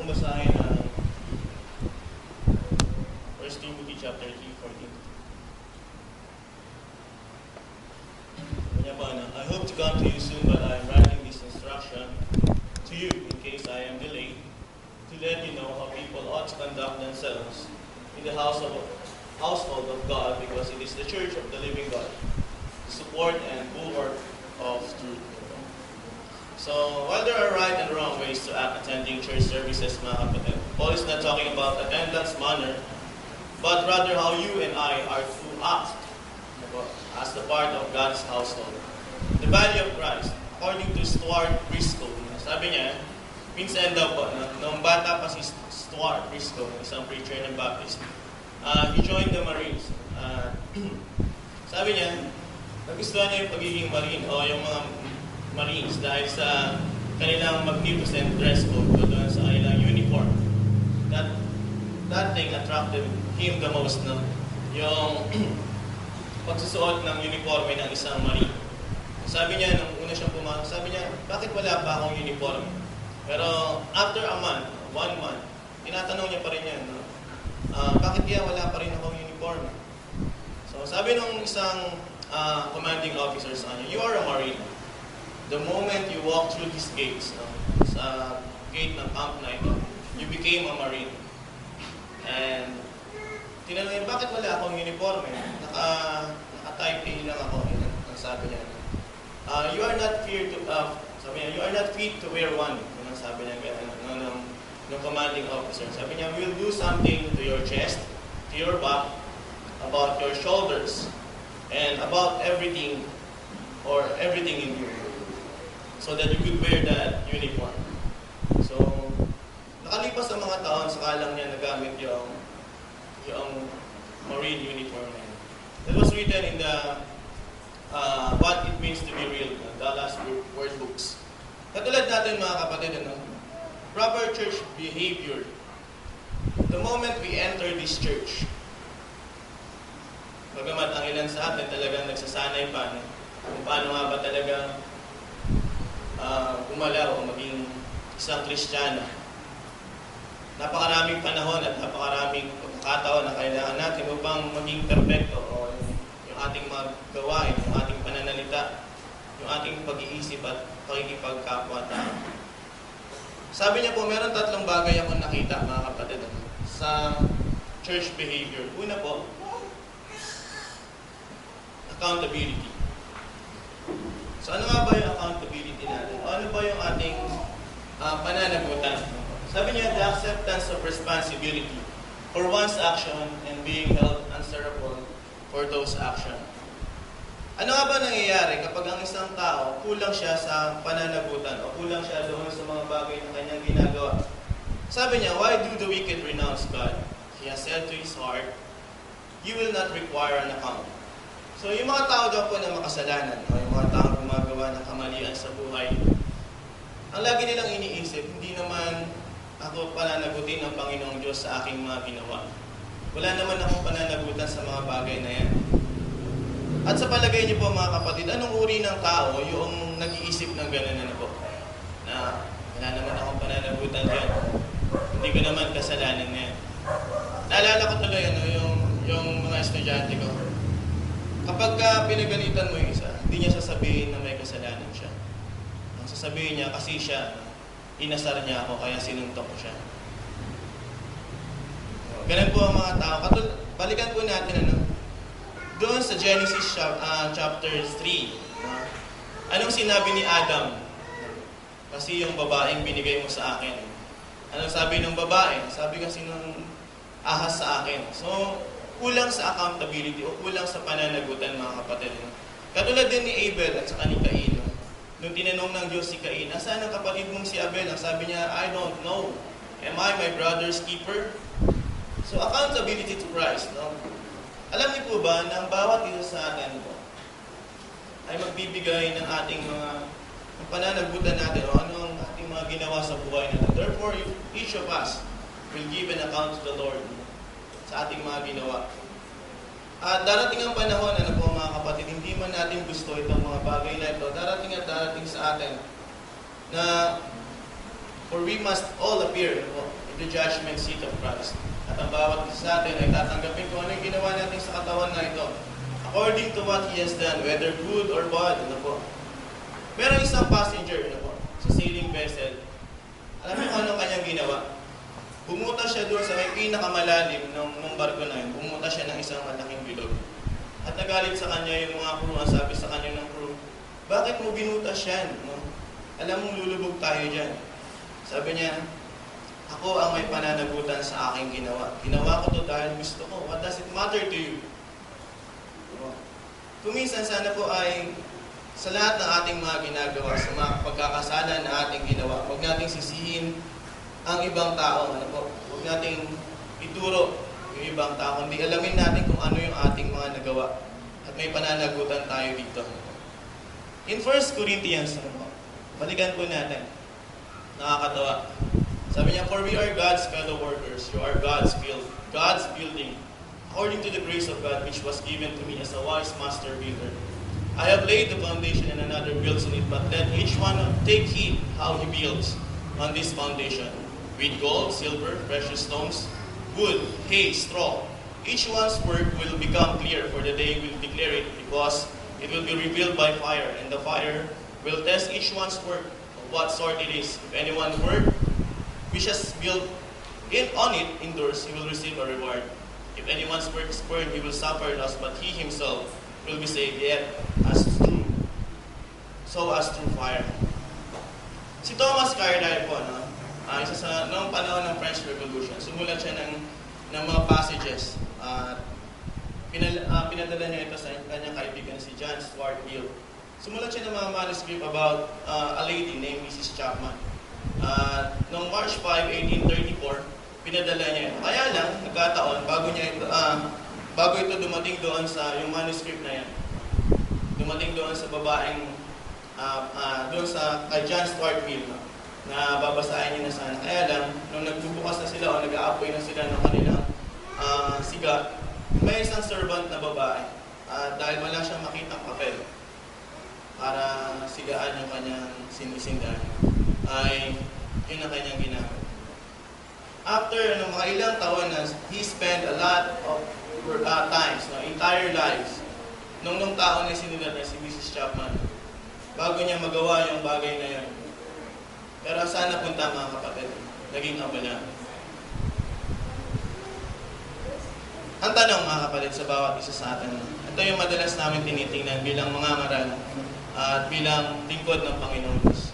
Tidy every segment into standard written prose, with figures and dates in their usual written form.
pong basahin ang 1 Timothy chapter 3:14. I hope to come to you soon, but I am writing this instruction to you in case I am delayed, to let you know how people ought to conduct themselves in the household of God, because it is the church of the living God, the support and bulwark of truth. So, while there are right and wrong ways to act attending church services, mga kapatid, Paul is not talking about attendance manner, but rather how you and I are to act as the part of God's household. The value of Christ, according to Stuart Briscoe, sabi niya, minsan daw po, nung bata pa si Stuart Briscoe, isang preacher ng Baptist, he joined the Marines. Sabi niya, nagustuhan niya yung pagiging Marine o yung mga Marines dahil sa kanilang magnificent dress code o doon sa kanilang uniform. That thing attracted him the most, no? Yung pagsusuot ng uniforme ng isang Marine. Sabi niya, nung una siyang pumasok, sabi niya, bakit wala pa akong uniforme? Pero after a month, 1 month, tinatanong niya pa rin yan, no? Bakit kaya wala pa rin akong uniforme? So sabi nung isang commanding officer sa kanya, you are a Marine. The moment you walk through these gates, no, sa gate ng Camp 9, no, you became a Marine. And tinanong niya, bakit wala akong uniforme? Naka-type A lang ako. Ang sabi niya, you are not fit to sabi niya, you are not fit to wear one. Ang sabi niya ng commanding officer. Sabi niya, we'll do something to your chest, to your back, about your shoulders, and about everything in you, so that you could wear that uniform. So, nakalipas ang mga taon, saka lang niya nagamit yung Marine uniform na yun. That was written in the What It Means to Be Real, Dallas Word Books. Katulad natin mga kapatid, proper church behavior. The moment we enter this church, bagamat ang ilan sa atin talagang nagsasanay pa kung paano nga ba talaga gumalaw o maging isang Kristiyano. Napakaraming panahon at napakaraming pagkakataon na kailangan natin upang maging perfecto o yung ating mga gawain, yung ating pananalita, yung ating pag-iisip at pakikipagkapwa-tao. Sabi niya po, meron 3 bagay akong nakita, mga kapatid, sa church behavior. Una po, accountability. So ano nga ba yung accountability natin? O ano ba yung ating pananagutan? Sabi niya, the acceptance of responsibility for one's action and being held answerable for those actions. Ano nga ba nangyayari kapag ang isang tao kulang siya sa pananagutan o kulang siya doon sa mga bagay na kanyang ginagawa? Sabi niya, why do the wicked renounce God? He has said to his heart, you will not require an account. So yung mga tao daw po na makasalanan, o yung mga tao gumagawa ng kamalian sa buhay, ang lagi nilang iniisip, hindi naman ako pananagutin ng Panginoong Diyos sa aking mga ginawa. Wala naman akong pananagutan sa mga bagay na yan. At sa palagay niyo po mga kapatid, anong uri ng tao yung nag-iisip ng gano'n na po? Na wala naman akong pananagutan dyan. Hindi ko naman kasalanan na yan. Naalala ko tuloy yung mga estudyante ko. Kapag pinagalitan mo yung isa, hindi niya sasabihin na may kasalanan siya. Ang sasabihin niya, kasi siya, inasar niya ako, kaya sinuntok ko siya. Ganun po ang mga tao. Balikan po natin doon sa Genesis chapter 3. Anong sinabi ni Adam? Kasi yung babaeng binigay mo sa akin. Anong sabi ng babae? Sabi kasi nung ahas sa akin. So, kulang sa accountability o kulang sa pananagutan mga kapatid. Katulad din ni Abel at saka ni Cain. Nung tinanong ng Diyos si Cain, nasaan ang kapatid mong si Abel? Ang sabi niya, I don't know. Am I my brother's keeper? So accountability to Christ. No? Alam niyo po ba na ang bawat isa sa atin po ay magbibigay ng ating mga pananagutan natin o ano ang ating mga ginawa sa buhay natin. Therefore, each of us will give an account to the Lord sa ating mga ginawa. At darating ang panahon, po mga kapatid, hindi man natin gusto itong mga bagay na ito, darating sa atin na For we must all appear in the judgment seat of Christ. At ang bawat isa sa atin ay tatanggapin kung ano yung ginawa natin sa katawan na ito. According to what He has done, whether good or bad. Merong isang passenger sa sailing vessel. Alam mo kung anong kanyang ginawa? Bumunta siya doon sa may pinakamalalim ng barko na yun. Bumunta siya ng isang malaking bilog. At nagalit sa kanya yung mga crew. Ang sabi sa kanya ng crew, bakit mo binutas yan? Alam mong lulubog tayo dyan. Sabi niya, ako ang may pananagutan sa aking ginawa. Ginawa ko to dahil gusto ko. What does it matter to you? Kuminsan sana po ay sa lahat ng ating mga ginagawa, sa mga pagkakasala na ating ginawa, huwag nating sisihin ang ibang tao. Huwag nating ituro yung ibang tao. Kundi alamin natin kung ano yung ating mga nagawa. At may pananagutan tayo dito. In 1 Corinthians, balikan po natin. Nakakatawa. Sabi niya, for we are God's fellow workers. You are God's building. According to the grace of God which was given to me as a wise master builder. I have laid the foundation and another builds on it, but let each one take heed how he builds on this foundation. With gold, silver, precious stones, wood, hay, straw. Each one's work will become clear, for the day will declare it, because it will be revealed by fire, and the fire will test each one's work of what sort it is. If anyone's work which has built on it endures, he will receive a reward. If anyone's work is burned, he will suffer loss, but he himself will be saved, yet as through fire. Si Thomas Carlyle po, isa sa noong panahon ng French Revolution, sumulat siya ng mga passages at pinadala niya ito sa kanyang kaibigan si John Stuart Mill. Sumulat siya ng mga manuscript about a lady named Mrs. Chapman. Noong March 5, 1834, pinadala niya ito. Kaya lang, nagkataon, bago ito dumating doon sa yung manuscript na yan, dumating doon sa babaeng, doon sa kay John Stuart Mill, na babasahin niya na sana. Kaya lang, nung nagbubukas na sila o nag-aapoy na sila ng kanilang siga, may isang servant na babae. Dahil wala siyang makitang papel para sigaan yung kanyang sinisindahan, ay yun ang kanyang ginamit. After mga ilang taon na, he spent a lot of times, entire lives, nung taon na sinulat na si Mrs. Chapman, bago niya magawa yung bagay na yun. Pero sana punta mga kapatid, naging abala. Ang tanong mga kapatid sa bawat isa sa atin, ito yung madalas namin tinitingnan bilang mga ngaral at bilang lingkod ng Panginoon Diyos.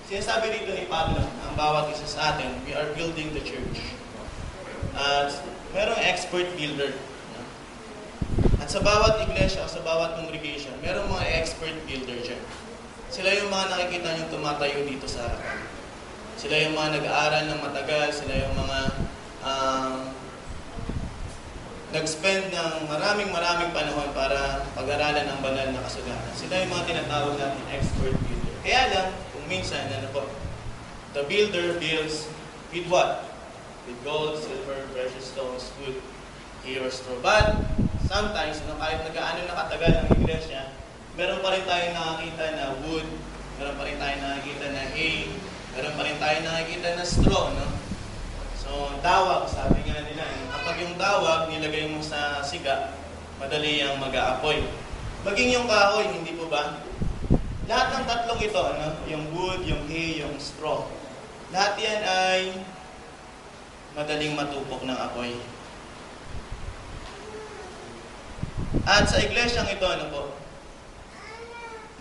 Sinasabi dito ni Pablo, ang bawat isa sa atin, we are building the church. At merong expert builder. At sa bawat iglesia o sa bawat congregation, merong mga expert builder dyan. Sila yung mga nakikita nyo tumatayo dito sa harapan. Sila yung mga nag-aaral ng matagal, sila yung mga nag-spend ng maraming panahon para pag-aralan ang banal na kasulatan. Sila yung mga tinatawag natin expert builder. Kaya lang, kung minsan, the builder builds with what? With gold, silver, precious stones, wood, hay, or straw. But sometimes, kahit nag-aano na katagal ng iglesia, meron pa rin tayong nakakita na wood, meron pa rin tayong nakakita na hay, meron pa rin tayong nakakita na straw, no? So, dawag, sabi nga nila, kapag yung dawag nilagay mo sa siga, madali yung mag-aapoy. Maging yung kahoy, hindi po ba? Lahat ng tatlong ito, yung wood, yung hay, yung straw, lahat yan ay madaling matupok ng apoy. At sa iglesyang ito,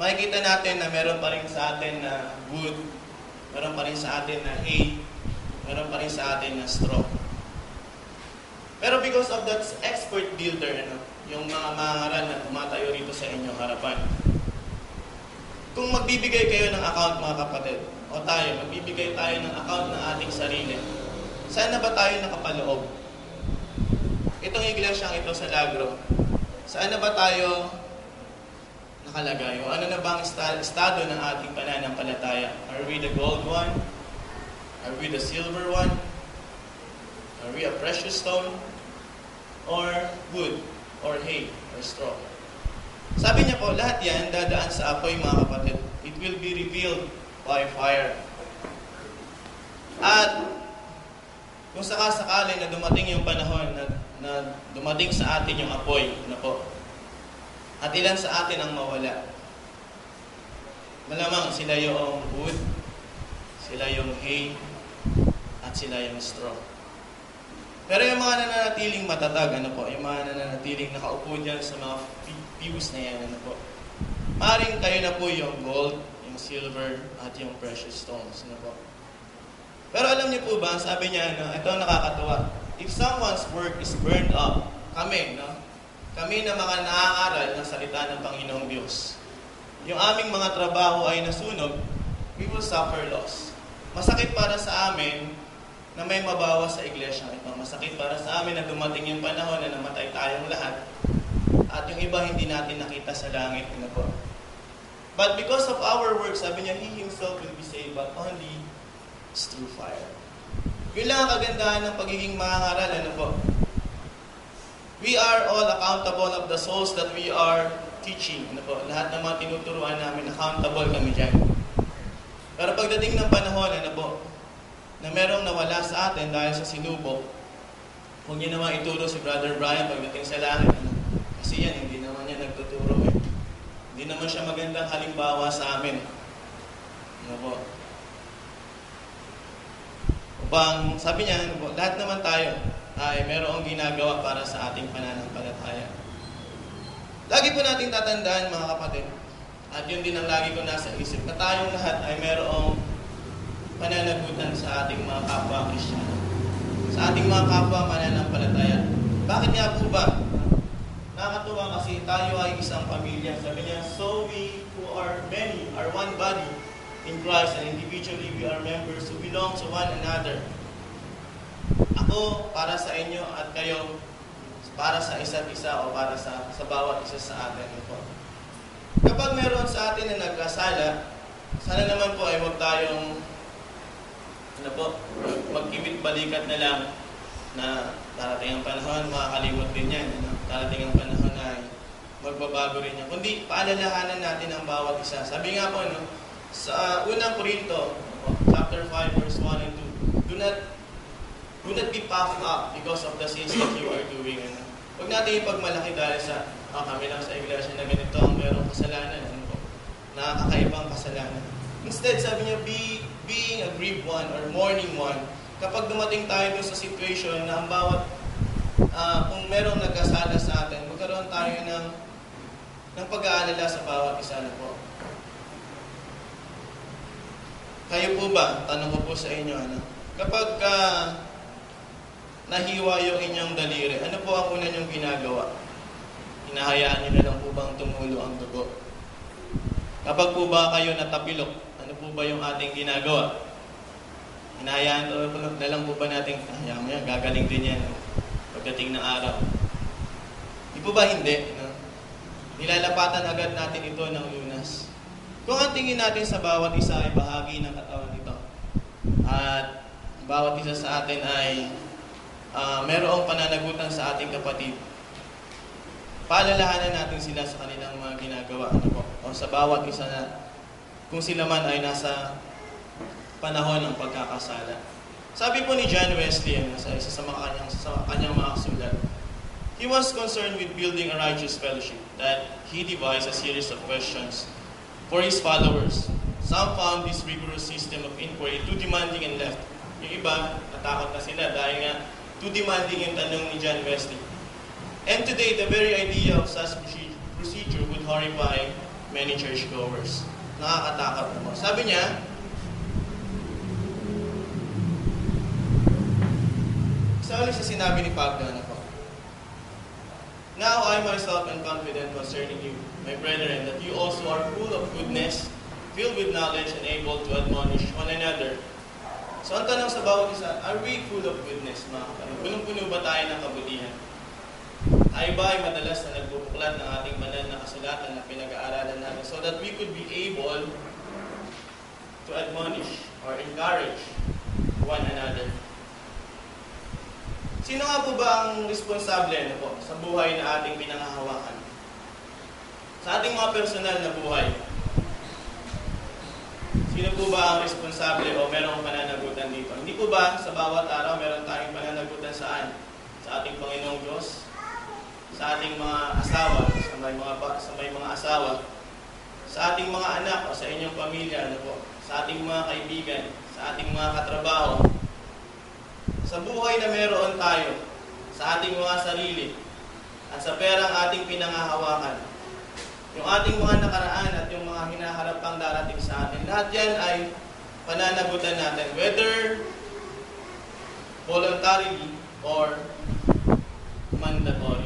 makikita natin na meron pa rin sa atin na wood, meron pa rin sa atin na hay, meron pa rin sa atin na straw. Pero because of that expert builder, yung mga mangaral na tumatayo rito sa inyong harapan, kung magbibigay kayo ng account mga kapatid, o tayo, magbibigay tayo ng account ng ating sarili, saan na ba tayo nakapaloob? Itong iglesyang ito sa Lagro, saan na ba tayo nakalagay? O ano na bang estado ng ating pananampalataya? Are we the gold one? Are we the silver one? Are we a precious stone? Or wood? Or hay? Or straw? Sabi niya po, lahat yan dadaan sa apoy mga kapatid. It will be revealed by fire. At kung sakasakali na dumating yung panahon na dumating sa atin yung apoy, ano po, at ilan sa atin ang mawala, malamang sila yung wood, sila yung hay, at sila yung straw. Pero yung mga nananatiling matatag, ano po, yung mga nananatiling nakaupo dyan sa mga pews na yan, ano po, maaaring kayo na po yung gold, yung silver, at yung precious stones, ano po. Pero alam niyo po ba, sabi niya, no, ito nakakatuwa, if someone's work is burned up, kami, no, kami na mga naaaral ng salita ng Panginoong Diyos, yung aming mga trabaho ay nasunog, we will suffer loss. Masakit para sa amin na may mabawas sa iglesia ito. Masakit para sa amin na dumating yung panahon na namatay tayong lahat at yung iba hindi natin nakita sa langit. Ano po? But because of our work, sabi niya, He Himself will be saved, but only through fire. Yun lang ang kagandahan ng pagiging mangangaral. Ano po? We are all accountable of the souls that we are teaching. Ano po? Lahat ng mga tinuturuan namin, accountable kami dyan. Pero pagdating ng panahon, ano po, na merong nawala sa atin dahil sa sinubok, huwag niyo naman ituro si Brother Brian pagdating sa langit. Ano? Kasi yan, hindi naman niya nagtuturo eh. Hindi naman siya magandang halimbawa sa amin. Ano po? Upang, sabi niya, ano po, lahat naman tayo ay merong ginagawa para sa ating pananampalataya. Lagi po nating tatandaan, mga kapatid, at yun din ang lagi ko nasa isip, na tayong lahat ay merong pananagutan sa ating mga kapwa Kristyano, sa ating mga kapwa mananampalataya. Bakit nga po ba? Nakakatuwa kasi tayo ay isang pamilya. Sabi niya, so we who are many are one body in Christ, and individually we are members who belong to one another. Ako para sa inyo at kayo para sa isa't isa o para sa bawat isa sa atin. Kapag meron sa atin na nagkasala, sana naman po ay huwag tayong magkibit balikat na lang na darating ang panahon, makakalimot din yan. Darating ang panahon ay magbabago rin yan. Kundi paalalahanan natin ang bawat isa. Sabi nga po, sa unang Korinto, chapter 5, verse 1 and 2, do not be puffed up because of the sins that you are doing. Huwag natin ipagmalaki dahil sa kami lang sa iglesia na ganito ang merong kasalanan. Nakakaibang kasalanan. Instead, sabi niya, being a grieved one or mourning one, kapag dumating tayo dun sa situation na ang bawat, kung merong nagkasala sa atin, magkaroon tayo ng pag-aalala sa bawat isa na po. Kayo po ba, tanong ko po sa inyo, kapag nahiwa yung inyong daliri, ano po ang una niyong ginagawa? Hinahayaan niyo na lang po bang tumulo ang dugo? Kapag po ba kayo natapilok, ano po ba yung ating ginagawa? Hinahayaan na lang po ba natin, hayaan mo yan, gagaling din yan pagdating ng araw? Di po ba hindi? Nilalapatan agad natin ito ng lunas. Kung ang tingin natin sa bawat isa ay bahagi ng katawan nito, at bawat isa sa atin ay merong pananagutan sa ating kapatid, paalalahanan natin sila sa kanilang mga ginagawa, o sa bawat isa na kung sila man ay nasa panahon ng pagkakasala. Sabi po ni John Wesley sa isa sa kanyang mga sulat, he was concerned with building a righteous fellowship, that he devised a series of questions for his followers. Some found this rigorous system of inquiry too demanding and left. Yung iba, natakot na sila dahil nga too demanding yung tanong ni John Wesley. And today, the very idea of such procedure would horrify many churchgoers. Nakakatakot mo. Sabi niya, isa ulit sa sinabi ni Pablo na po, now I myself am confident concerning you, my brethren, that you also are full of goodness, filled with knowledge, and able to admonish one another. So ang tanong sa bawat isa, are we full of goodness, mga kapatid? Punong-puno ba tayo ng kabutihan? Tayo ba ay madalas na nagbubuklat ng ating banal na kasulatan na pinag-aaralan natin so that we could be able to admonish or encourage one another? Sino nga po ba ang responsable sa buhay na ating pinangahawakan? Sa ating mga personal na buhay, sino po ba ang responsable o merong pananagutan dito? Hindi Hindi po ba sa bawat araw meron tayong pananagutan saan? Sa ating Panginoong Diyos, sa ating mga asawa, sa may mga asawa, sa ating mga anak o sa inyong pamilya, ano po, sa ating mga kaibigan, sa ating mga katrabaho, sa buhay na meron tayo, sa ating mga sarili, at sa perang ating pinangahawakan, yung ating mga nakaraan at yung mga hinaharap pang darating sa atin, lahat yan ay pananagutan natin, whether voluntarily or mandatory.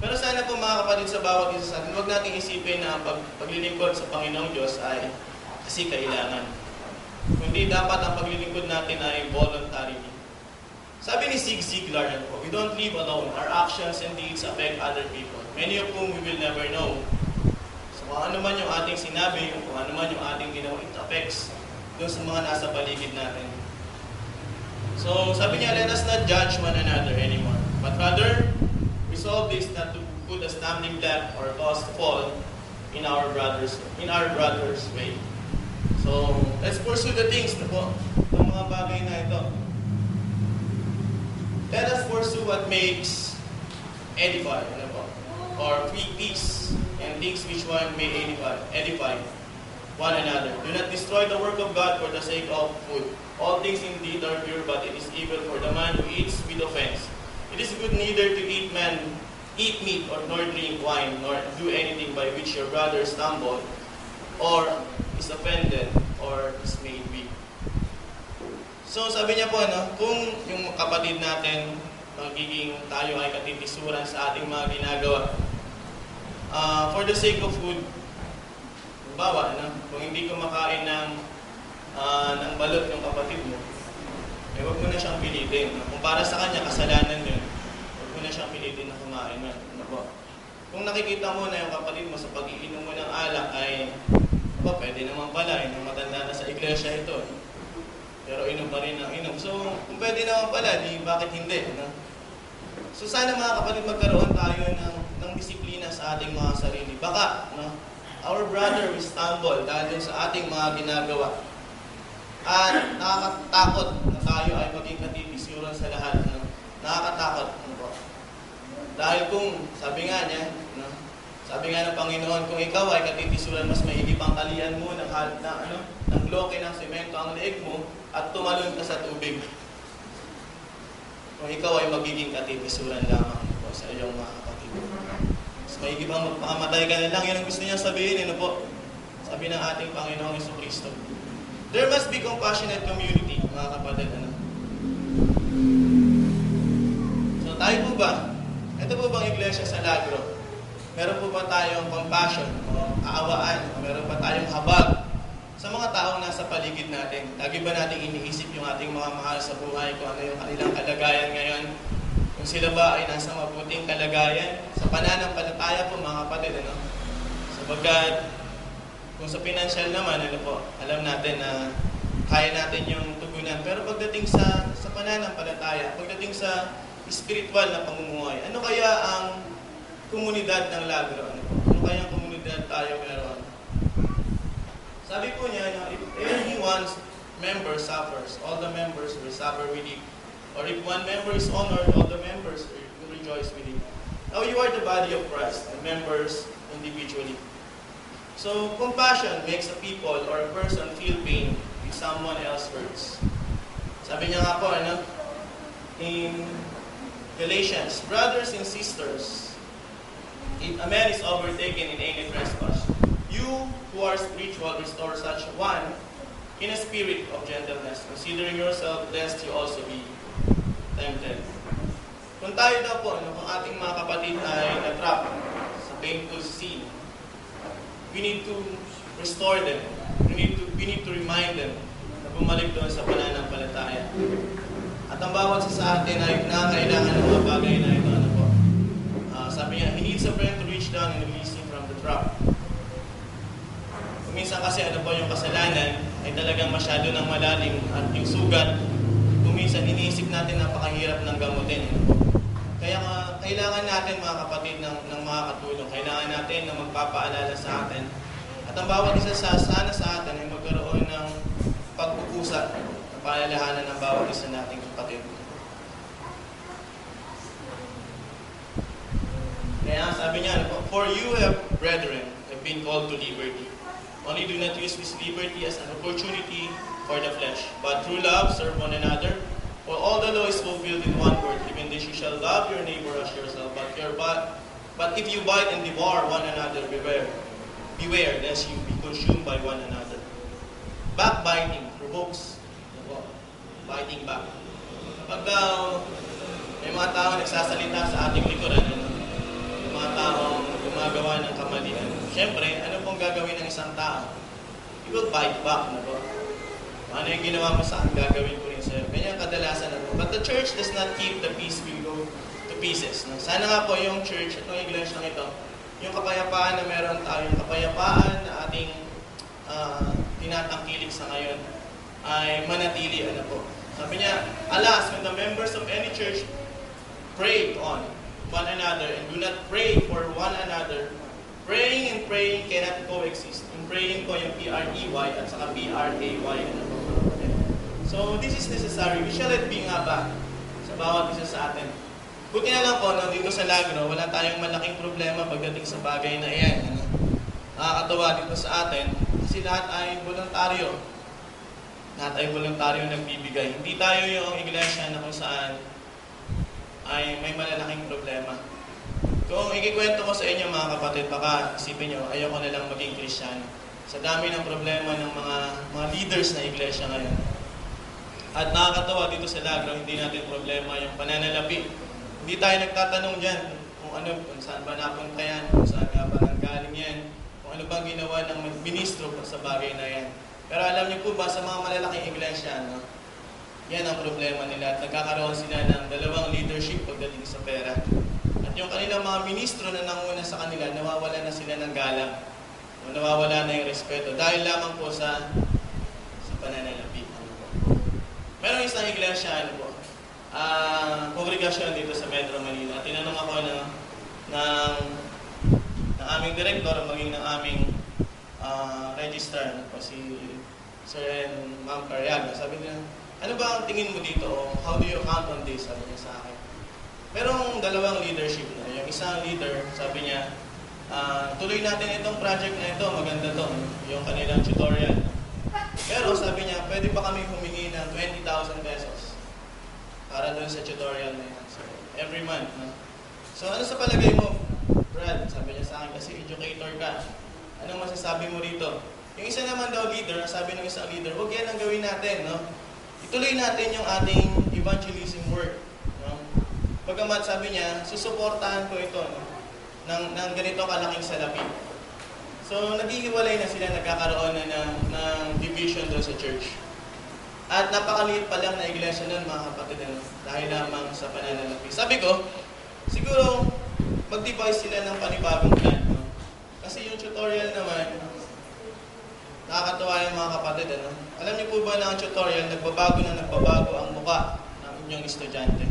Pero sana po mga kapatid sa bawat isa sa atin, huwag nating isipin na ang paglilingkod sa Panginoong Diyos ay kasi kailangan. Kundi dapat ang paglilingkod natin ay voluntary. Sabi ni Zig Ziglar, we don't live alone. Our actions and deeds affect other people, many of whom we will never know. So kung ano man yung ating sinabi, kung ano man yung ating ginawa, it affects doon sa mga nasa paligid natin. So sabi niya, let us not judge one another anymore, but rather resolve this not to put a stumbling block or cause to fall in our brother's way. So let's pursue the things na po, itong mga bagay na ito. Let us pursue what makes edify, ano po, or peace, and things which one may edify one another. Do not destroy the work of God for the sake of food. All things indeed are pure, but it is evil for the man who eats with offense. It is good neither to eat meat or nor drink wine, nor do anything by which your brother stumble, or is offended, or is made weak. So sabi niya po, kung yung kapatid natin, magiging tayo ay katitisuran sa ating mga ginagawa, for the sake of food, bawa, kung hindi kumakain ng balot ng kapatid mo, huwag mo na siyang pilitin. Kung para sa kanya, kasalanan yun, huwag mo na siyang pilitin na kumain. Kung nakikita mo na yung kapatid mo sa pag-iinom mo ng alak ay, pwede naman pala, matanda na sa iglesia ito. Pero inom pa rin ang inom. So, kung pwede naman pala, bakit hindi? So, sana mga kapatid magkaroon tayo ng disiplina sa ating mga sarili. Baka, our brother will stumble dahil sa ating mga ginagawa. At nakakatakot na tayo ay maging katitisuran sa lahat. Nakakatakot. Dahil kung, sabi nga ng Panginoon, kung ikaw ay katitisuran, mas maigi pang talian mo ng bloke ng semento ang leeg mo at tumalon ka sa tubig. Kung ikaw ay magiging katitisuran lamang po sa iyong mga kapatid. Mas maigi bang magpakamatay ka na lang? Yan ang gusto niya sabihin. Sabi ng ating Panginoong Jesucristo. There must be compassionate community, mga kapatid. So tayo po ba? Ito po bang iglesia sa Lagro? Meron po ba tayong compassion, kaawaan? Meron ba tayong habag sa mga taong nasa paligid natin? Lagi ba natin iniisip yung ating mga mahal sa buhay, kung ano yung kanilang kalagayan ngayon? Kung sila ba ay nasa mabuting kalagayan? Sa pananampalataya po, mga kapatid, Sapagkat, kung sa financial naman, alam natin na kaya natin yung tugunan. Pero pagdating sa pananampalataya, pagdating sa spiritual na pamumuhay, ano kaya ang komunidad ng Lagro? Ano kaya ang komunidad tayo meron? Sabi po niya, if anyone's member suffers, all the members will suffer with it. Or if one member is honored, all the members will rejoice with it. Now you are the body of Christ, and members individually. So, compassion makes a people or a person feel pain if someone else hurts. Sabi niya nga po, in Galatians, brothers and sisters, if a man is overtaken in any trespass, you who are spiritual restore such one in a spirit of gentleness, considering yourself lest you also be tempted. Kung tayo daw po, kung ating mga kapatid ay na-trap sa painful sin, we need to restore them. We need to remind them na bumalik doon sa pananampalataya. At ang bawat sa atin ay nakakailangan ng mga bagay na ito. Sabi niya, he needs a friend to reach down and release him from the trap. Minsan kasi yung kasalanan ay talagang masyado ng malalim at yung sugat, minsan iniisip natin napakahirap ng gamutin. Kaya kailangan natin mga kapatid ng mga katulong. Kailangan natin na magpapaalala sa atin. At ang bawat isa sana sa atin ay magkaroon ng pag-uusap bansa, ang paalalahanan ng bawat isa nating kapatid. Kaya sabi niya, for you have brethren have been called to liberty. Only do not use this liberty as an opportunity for the flesh, but through love serve one another. For all the law is fulfilled in one word, even this you shall love your neighbor as yourself. But if you bite and devour one another, beware lest you be consumed by one another. Backbiting provokes biting back. Kapag daw may mga tao nagsasalita sa ating likuran, yung mga taong gumagawa ng kamalian, syempre, ano pong gagawin ng isang tao? He will bite back. Ano yung ginawa mo sa akin, gagawin ko rin sa'yo. Ganyan kadalasan na po. But the church does not keep the peace, will go to pieces. Sana nga po yung church at yung iglesia ng ito, yung kapayapaan na meron tayo, yung kapayapaan na ating tinatangkilik sa ngayon, ay manatili. Sabi niya, alas, when the members of any church pray on one another and do not pray for one another, praying and praying cannot coexist. Yung praying ko, yung P-R-E-Y at saka P-R-A-Y. So, this is necessary. We shall let be nga ba sa bawat isa sa atin. Buti na lang po, dito sa Lagno, wala tayong malaking problema pagdating sa bagay na iyan. Nakakatawa dito sa atin kasi lahat ay voluntaryo. Lahat ay voluntaryo nagbibigay. Hindi tayo yung iglesia na kung saan ay may malalaking problema. Kung ikikwento ko sa inyo mga kapatid, baka isipin nyo, ayoko na lang maging Kristyano. Sa dami ng problema ng mga leaders na iglesia ngayon. At nakakatawa dito sa Lagno, hindi natin problema yung pananalapi. Hindi tayo nagtatanong dyan kung saan ba napunta yan, kung saan nga ba nanggaling yan, kung ano bang ginawa ng ministro sa bagay na yan. Pero alam niyo po ba, sa mga malalaking iglesia, yan ang problema nila. At nagkakaroon sila ng dalawang leadership pagdating sa pera. At yung kanilang mga ministro na nanguna sa kanila, nawawala na sila ng galang. O nawawala na yung respeto. Dahil lamang po sa pananalapi. Meron isang iglesia, kongregasyon dito sa Metro Manila. Tinanong ako ng aming direktor, maging ng aming registrar, si Sir and Ma'am Cariaga. Sabi niya, ano ba ang tingin mo dito? How do you count on this? Sabi niya sa akin. Merong dalawang leadership na. Yung isang leader, sabi niya, tuloy natin itong project na ito, maganda to. Yung kanilang tutorial. Pero sabi niya, pwede pa kami humingi ng 20,000 pesos para doon sa tutorial na yan. So, every month. So, ano sa palagay mo, Brad? Sabi niya sa akin, kasi educator ka. Anong masasabi mo rito? Yung isa naman daw leader, sabi ng isang leader, huwag yan ang gawin natin. Ituloy natin yung ating evangelism work. Bagamat sabi niya, susuportahan ko ito ng ganito kalaking salapi. So, naghihiwalay na sila, nagkakaroon na ng division doon sa church. At napakaliit pa lang na iglesia nun, mga kapatid, dahil lamang sa pananalapi. Sabi ko, siguro, mag-devise sila ng panibagong plan. Kasi yung tutorial naman, nakakatawa yung mga kapatid. Alam niyo po ba na ang tutorial, nagbabago ang muka ng inyong estudyante.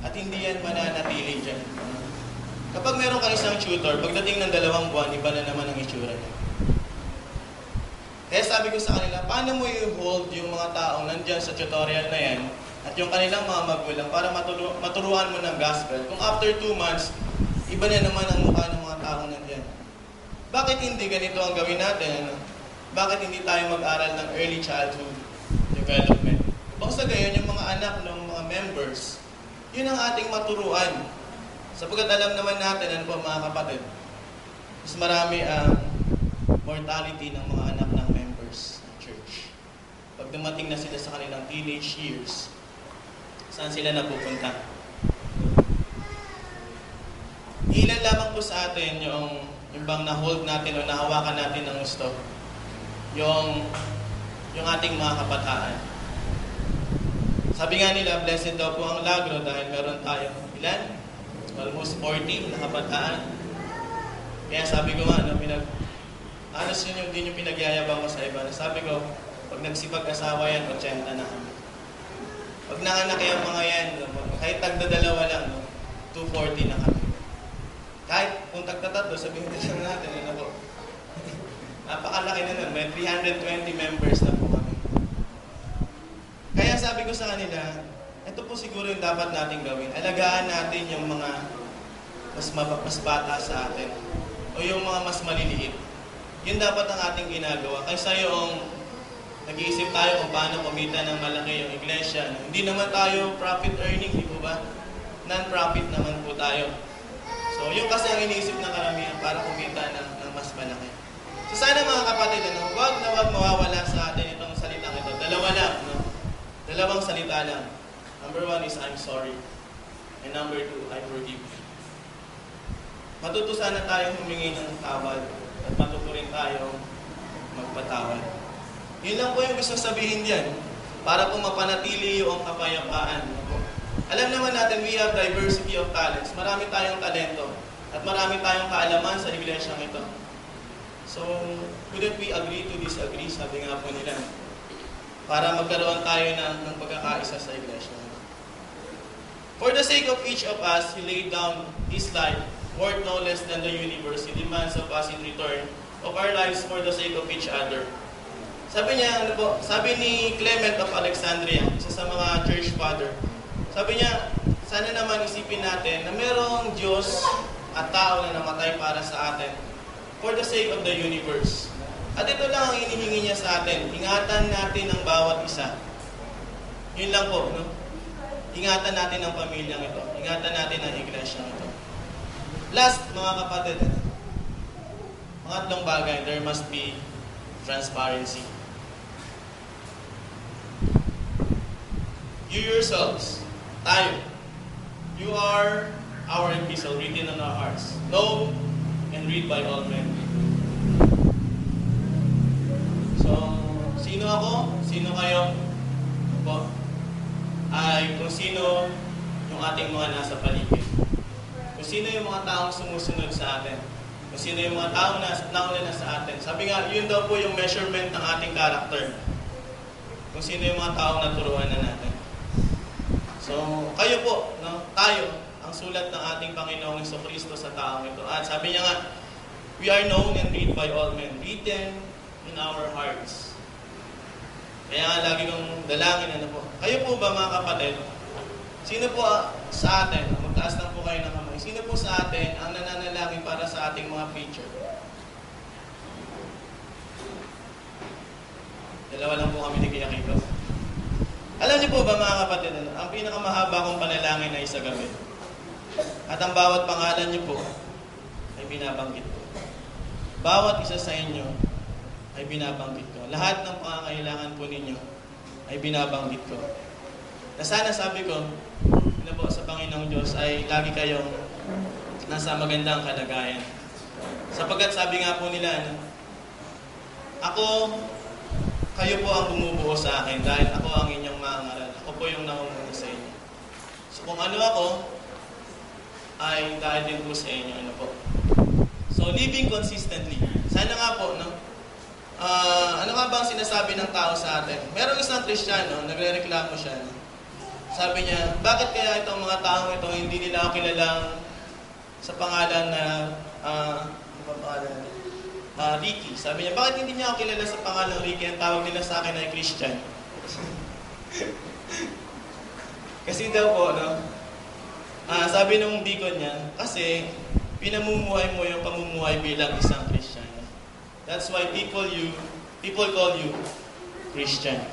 At hindi yan mananatili dyan. Kapag meron ka isang tutor, pagdating ng 2 buwan, iba na naman ang itsura niya. Kaya sabi ko sa kanila, paano mo i-hold yung mga taong nandyan sa tutorial na yan at yung kanilang mga magulang para maturuan mo ng gospel? Kung after 2 months, iba na naman ang mukha ng mga taong nandyan. Bakit hindi ganito ang gawin natin? Bakit hindi tayo mag-aral ng early childhood development? Kung sa gayon, yung mga anak ng mga members, yun ang ating maturuan. Sapagkat alam naman natin, mga kapatid, mas marami ang mortality ng mga anak ng members ng church. Pag dumating na sila sa kanilang teenage years, saan sila napupunta? Ilan lamang po sa atin yung bang na-hold natin o nahawakan natin ng gusto? Yung ating mga kabataan. Sabi nga nila, blessed daw po ang Lagno dahil meron tayong ilan? Almost 40 na kabataan. Kaya sabi ko nga, halos yun din yung pinagyayabang ko sa iba. Sabi ko, pag nagsipag-asawa yan, 80 na kami. Pag nanganak yung mga yan, kahit tagdadalawa lang, 240 na kami. Kahit kung tagtatatlo, sabihin na natin, napakalaki na nun. May 320 members na po kami. Kaya sabi ko sa kanila, ito po siguro yung dapat nating gawin. Alagaan natin yung mga mas bata sa atin o yung mga mas maliliit. Yun dapat ang ating ginagawa. Kaysa yung nag-iisip tayo kung paano kumita ng malaki yung iglesia. Hindi naman tayo profit earning, di po ba? Non-profit naman po tayo. So, yun kasi ang iniisip ng karamihan para kumita ng mas malaki. So, sana mga kapatid, wag na wag mawawala sa atin itong salitang ito. Dalawa lang, no? Dalawang salita lang. Number 1 is, I'm sorry. And number 2, I forgive you. Matuto sana tayong humingi ng tawad at matuto rin tayong magpatawad. Yun lang po yung gusto sabihin diyan para po mapanatili yung kapayapaan. Alam naman natin, we have diversity of talents. Marami tayong talento at marami tayong kaalaman sa iglesyang ito. So, couldn't we agree to disagree? Sabi nga po nila. Para magkaroon tayo ng pagkakaisa sa iglesia. For the sake of each of us, He laid down His life, worth no less than the universe. He demands of us in return of our lives for the sake of each other. Sabi niya, sabi ni Clement of Alexandria, isa sa mga church father, sabi niya, sana naman isipin natin na merong Diyos at tao na namatay para sa atin for the sake of the universe. At ito lang ang inihingi niya sa atin, ingatan natin ang bawat isa. Yun lang po, no? Ingatan natin ang pamilyang ito. Ingatan natin ang iglesyang ito. Last, mga kapatid, pangatlong bagay, there must be transparency. You yourselves, tayo, you are our epistle written on our hearts, known and read by all men. So, sino ako? Sino kayo? Po? Ay kung sino yung ating mga nasa paligid. Kung sino yung mga taong sumusunod sa atin. Kung sino yung mga taong nauna na sa atin. Sabi nga, yun daw po yung measurement ng ating character. Kung sino yung mga taong naturuan na natin. So, kayo po, no? Tayo, ang sulat ng ating Panginoong Jesucristo sa taong ito. At sabi niya nga, we are known and read by all men, written in our hearts. Kaya nga lagi kong dalangin, po. Kayo po ba mga kapatid, sino po sa atin, magtaas lang po kayo ng kamay, sino po sa atin ang nananalangin para sa ating mga preacher? Dalawa lang po kami ni Kuya Kiko. Alam niyo po ba mga kapatid, ang pinakamahaba kong panalangin ay sa gabi. At ang bawat pangalan niyo po ay binabanggit ko. Bawat isa sa inyo ay binabanggit ko. Lahat ng pangangailangan po ninyo ay binabanggit ko. Na sana sabi ko, po, sa Panginoong Diyos ay lagi kayong nasa magandang kalagayan. Sapagkat sabi nga po nila, kayo po ang bumubuo sa akin dahil ako ang inyong maangaral. Ako po yung namumuno sa inyo. So kung ano ako, ay dahil din po sa inyo. So living consistently. Sana nga po, no? Ano nga ba ang sinasabi ng tao sa atin? Merong isang Kristiyano, nagre-reklamo siya. No? Sabi niya, bakit kaya itong mga taong ito hindi nila ako kilalang sa pangalan na Ricky? Sabi niya, bakit hindi niya ako kilala sa pangalan Ricky? Ang tawag nila sa akin ay Christian. Kasi daw po, no? Sabi nung deacon niya, kasi pinamumuhay mo yung pamumuhay bilang isang Christian. That's why people call you Christian.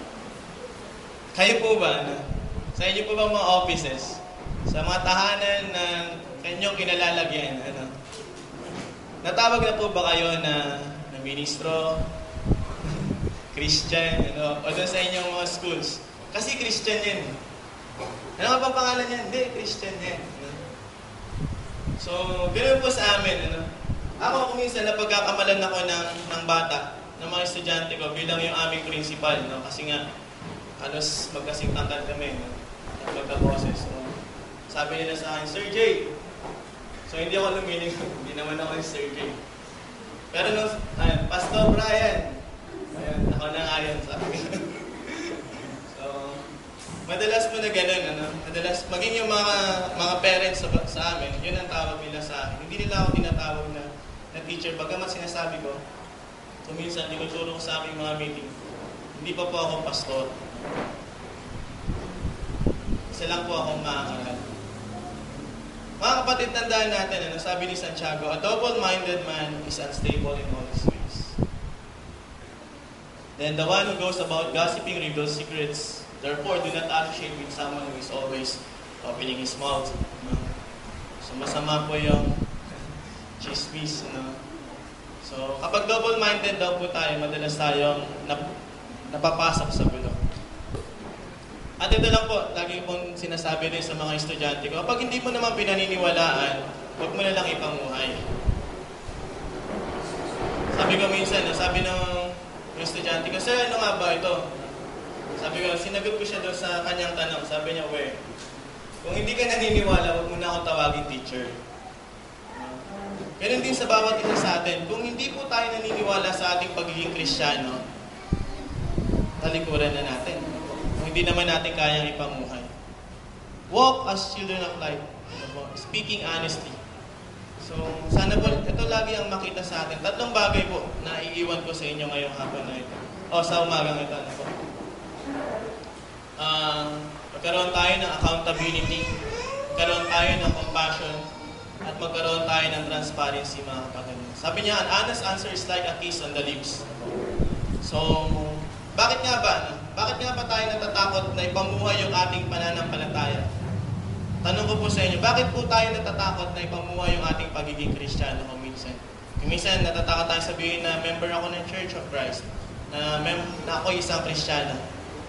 Kayo po ba, no? Sa inyo po ba mga offices, sa mga tahanan na kanyang kinalalagyan, natawag na po ba kayo na ministro, Christian, o doon sa inyong mga schools? Kasi Christian yan. Ano nga bang pangalan yan? Hindi, Christian yan. So, ganoon po sa amin. Ako kung minsan napagkakamalan ako ng bata, ng mga estudyante ko bilang yung aming principal, no? Kasi nga, halos magkasing tangkad kami, no? At magkaboses. No? Sabi nila sa akin, Sir Jay. So, hindi ako lumiling. Hindi naman ako yung Sir Jay. Pero nung, Pastor Brian. Ayun, ako na nga yun, sabi ko. So, madalas mo na ganun, Madalas, maging yung mga parents sa amin, yun ang tawag nila sa akin. Hindi nila ako tinatawag na teacher. Bagamat sinasabi ko, minsan tinuturo ko sa aking mga meeting, hindi pa po ako pastor. isa lang po akong maangaral. Mga kapatid, tandaan natin, sabi ni Santiago, a double-minded man is unstable in all his ways. Then the one who goes about gossiping reveals secrets. Therefore, do not associate with someone who is always opening his mouth. So, masama po yung chismis. So, kapag double-minded daw po tayo, madalas tayong napapasok sa bulok. At ito lang po, lagi pong sinasabi din sa mga estudyante ko, kapag hindi mo naman pinaniniwalaan, huwag mo na lang ipamuhay. Sabi ko minsan, sabi ng estudyante ko, sir, ano nga ba ito? Sabi ko, sinagot ko siya doon sa kanyang tanong. Sabi niya, kung hindi ka naniniwala, huwag mo na akong tawagin teacher. Ganun din sa bawat isa sa atin. Kung hindi po tayo naniniwala sa ating pagiging Kristiyano, talikuran na natin. Kung hindi naman natin kayang ipamuhay. Walk as children of light. Speaking honestly. So, sana po, ito lagi ang makita sa atin. 3 bagay po na iiwan ko sa inyo ngayong hapon na ito. O, sa umagang ito. Magkaroon tayo ng accountability. Magkaroon tayo ng compassion. At magkaroon tayo ng transparency, mga kapatid. Sabi niya, an honest answer is like a kiss on the lips. So, bakit nga ba? Bakit nga ba tayo natatakot na ipamuhay yung ating pananampalataya? Tanong ko po sa inyo, bakit po tayo natatakot na ipamuhay yung ating pagiging Kristiyano kung minsan? Kung minsan, natatakot tayo sabihin na member ako ng Church of Christ, na ako isang Kristiyano.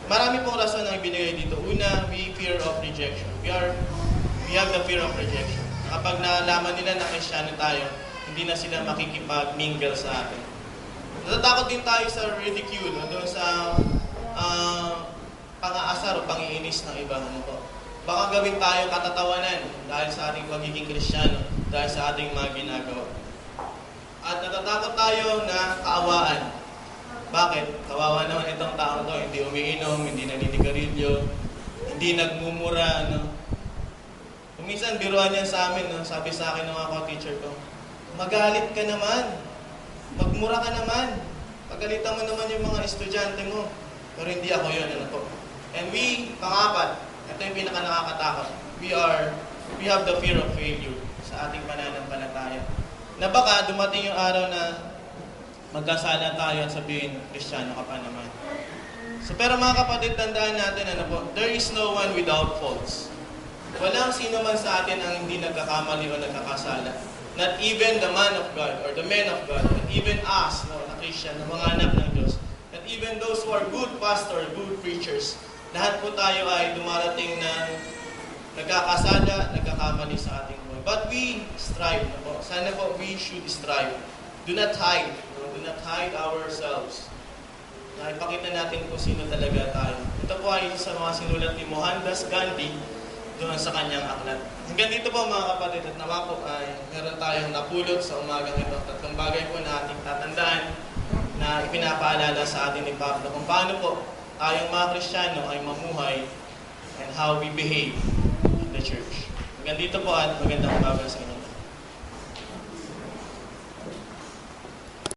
Marami pong rason na ibinigay dito. Una, we fear of rejection. We have the fear of rejection. Kapag nalaman nila na Kristiyano tayo, hindi na sila makikipag-mingle sa atin. Natatakot din tayo sa ridicule, doon sa pang-aasar o pang-iinis ng iba. Baka gawin tayo katatawanan dahil sa ating pagiging Kristiyano, dahil sa ating mga ginagawa. At natatakot tayo na kaawaan. Bakit? Kawawa naman itong tao to, hindi umiinom, hindi naninigarilyo, hindi nagmumura, Minsan, biruan niya sa amin, sabi sa akin ng mga teacher ko, magalit ka naman, magmura ka naman, pagalitan mo naman yung mga estudyante mo. Pero hindi ako yun, And pang-apat, ito yung pinaka-nakakatakot, we have the fear of failure sa ating pananampalataya. Na baka dumating yung araw na magkasala tayo at sabihin, Kristiyano ka pa naman. So, pero mga kapatid, tandaan natin, there is no one without faults. Walang sino man sa atin ang hindi nagkakamali o nagkakasala. Not even the man of God or the men of God, not even us, na Christian, na mga anak ng Diyos, not even those who are good pastors, good preachers, lahat po tayo ay dumarating na nagkakasala, nagkakamali sa ating buhay. But we strive. Sana po we should strive. Do not hide. Do not hide ourselves. Na ipakita natin kung sino talaga tayo. Ito po ay isa sa mga sinulat ni Mohandas Gandhi doon sa kanyang aklat. Hanggang dito po mga kapatid, at nawa po ay meron tayong napulot sa umagang ito. 3 bagay po na ating tatandaan na ipinapaalala sa atin ni Pablo kung paano po tayong mga Kristiyano ay mamuhay and how we behave in the church. Hanggang dito po at magandang umaga sa inyo.